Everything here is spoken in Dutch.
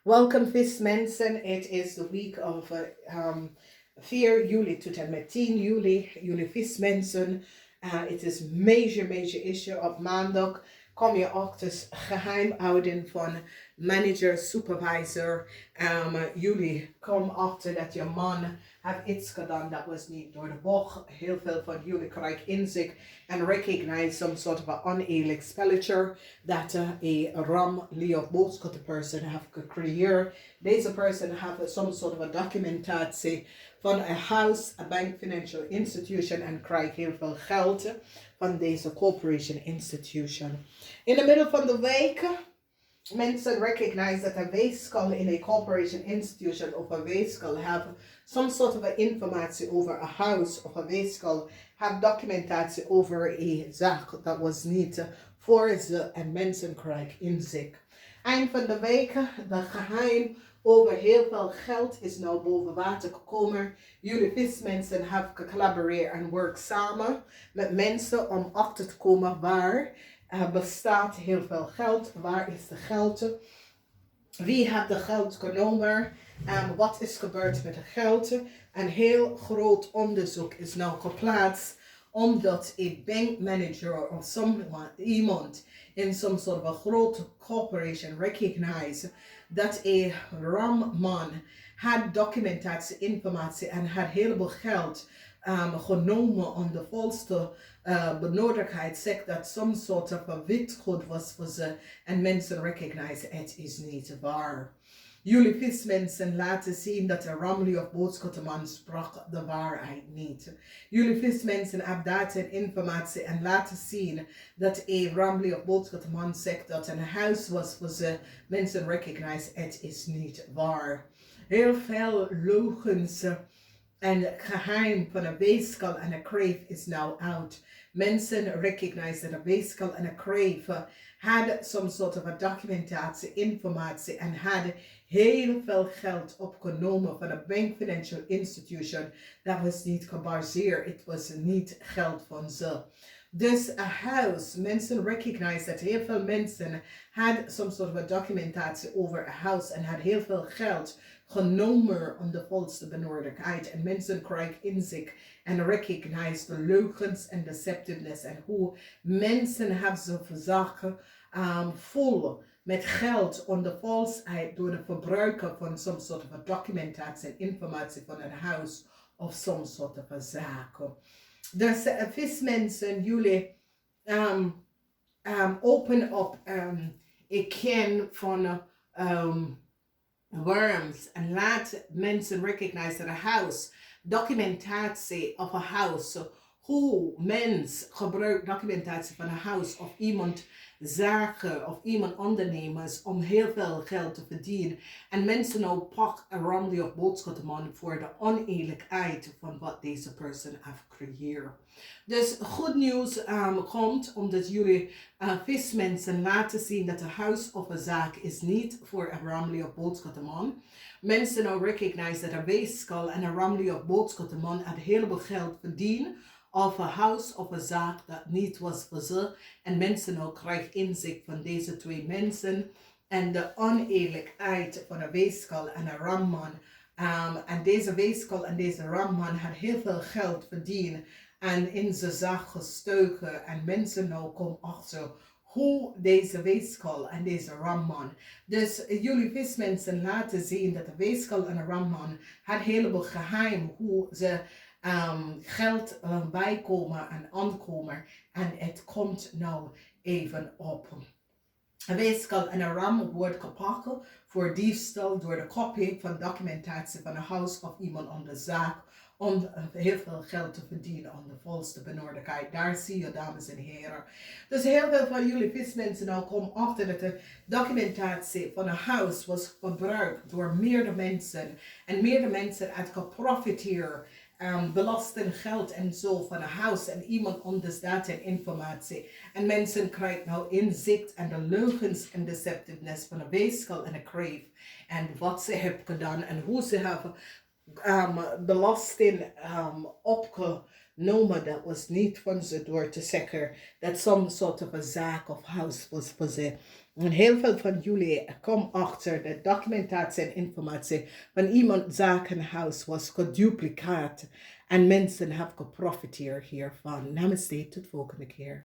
Welcome, vis mensen. Het is de week of 4 juli tot en met 10 juli. Jullie vis mensen. Het is major issue. Op maandag kom je achter geheim houden van manager, supervisor. Jullie kom achter dat je man heeft iets gedaan dat was niet door de bocht. Heel veel van jullie krijgen inzicht en recognize some sort of an oneerlijk spelletje dat a ram Lee of boodschap person have gecreëerd. Deze person have some sort of a documentatie van een house, a bank, financial institution en krijgt heel veel geld van deze corporation institution. In de middel van de week mensen recognize that a vehicle in a corporation institution of a vehicle have some sort of informatie over a house of a vehicle, have documentatie over a zaak dat was niet voor ze en mensen krijgen inzicht. Eind van de week, de geheim over heel veel geld is nou boven water gekomen. Jullie vismensen hebben gecollaboreerd en werken samen met mensen om achter te komen waar bestaat heel veel geld. Waar is de geld? Wie heeft de geld genomen? Wat is gebeurd met het geld? Een heel groot onderzoek is nou geplaatst omdat een bankmanager of iemand in some sort of a grote corporation recognize dat een ramman had documentatie, informatie en had heleboel geld genomen om de volste benodigdheid zegt dat some sort of a witgoed was voor ze en mensen recognize het is niet waar. Jullie vismensen laten zien dat de Ramli of boodschappenman sprak de waarheid niet. Jullie vismensen hebben data en informatie en laten zien dat een Ramli of boodschappenman zegt dat een huis was voor ze. Mensen recognize het is niet waar. Heel veel logens en geheim van een weeskal en een crave is now out. Mensen recognize that a weeskal en een crave had some sort of a documentatie, informatie en had heel veel geld opgenomen van een bank financial institution. Dat was niet gebaseerd, het was niet geld van ze. Dus a house, mensen recognize dat heel veel mensen had some sort of a documentatie over a house en had heel veel geld genomen om de volste benodigdheid. En mensen krijgen inzicht en recognize de leugens en deceptiveness en hoe mensen hebben ze verzaken vol met geld onder valsheid door de verbruiken van some sort of a documentatie en informatie van een huis of some sort of a zaak. Dus vismensen, jullie open op een can van worms en laat mensen recognize dat een house, documentatie of een house, hoe mens gebruikt documentatie van een house of iemand zaken of iemand ondernemers om heel veel geld te verdienen. En mensen nou pak een ramli of boodschappenman voor de oneerlijkheid van wat deze persoon heeft gecreëerd. Dus goed nieuws komt omdat jullie vismensen laten zien dat een huis of een zaak is niet voor een ramli of boodschappenman. Mensen nou recognize dat een weeskal en een ramli of boodschappenman een heleboel geld verdienen. Of een huis of een zaak dat niet was voor ze. En mensen ook krijgen inzicht van deze twee mensen. En de oneerlijkheid van een weeskal en een ramman. En deze weeskal en deze ramman had heel veel geld verdiend. En in zijn zaak gestoken. En mensen nou komen achter hoe deze weeskal en deze ramman. Dus jullie vismensen laten zien dat de weeskal en een ramman had heleboel geheim hoe ze geld bijkomen en aankomen en het komt nou even op. Een weeskal en een ram wordt gepakt voor diefstal door de kopie van documentatie van een huis of iemand om de zaak om heel veel geld te verdienen om de volste benodigdheid. Daar zie je, dames en heren. Dus heel veel van jullie vismensen nou komen achter dat de documentatie van een huis was gebruikt door meerdere mensen en meerdere mensen uit geprofiteerd. Belastinggeld en zo van een huis en iemand anders data en informatie. En mensen krijgen nou inzicht en de leugens en deceptiveness van een weeskal en een crave. En wat ze hebben gedaan en hoe ze hebben belasting opgenomen dat was niet van ze door te zeggen dat some sort of a zaak of huis was voor ze. En heel veel van jullie komen achter de documentatie en informatie van iemand zaak en huis was geduplicaat en mensen hebben geprofiteerd hiervan. Namaste, tot volgende keer.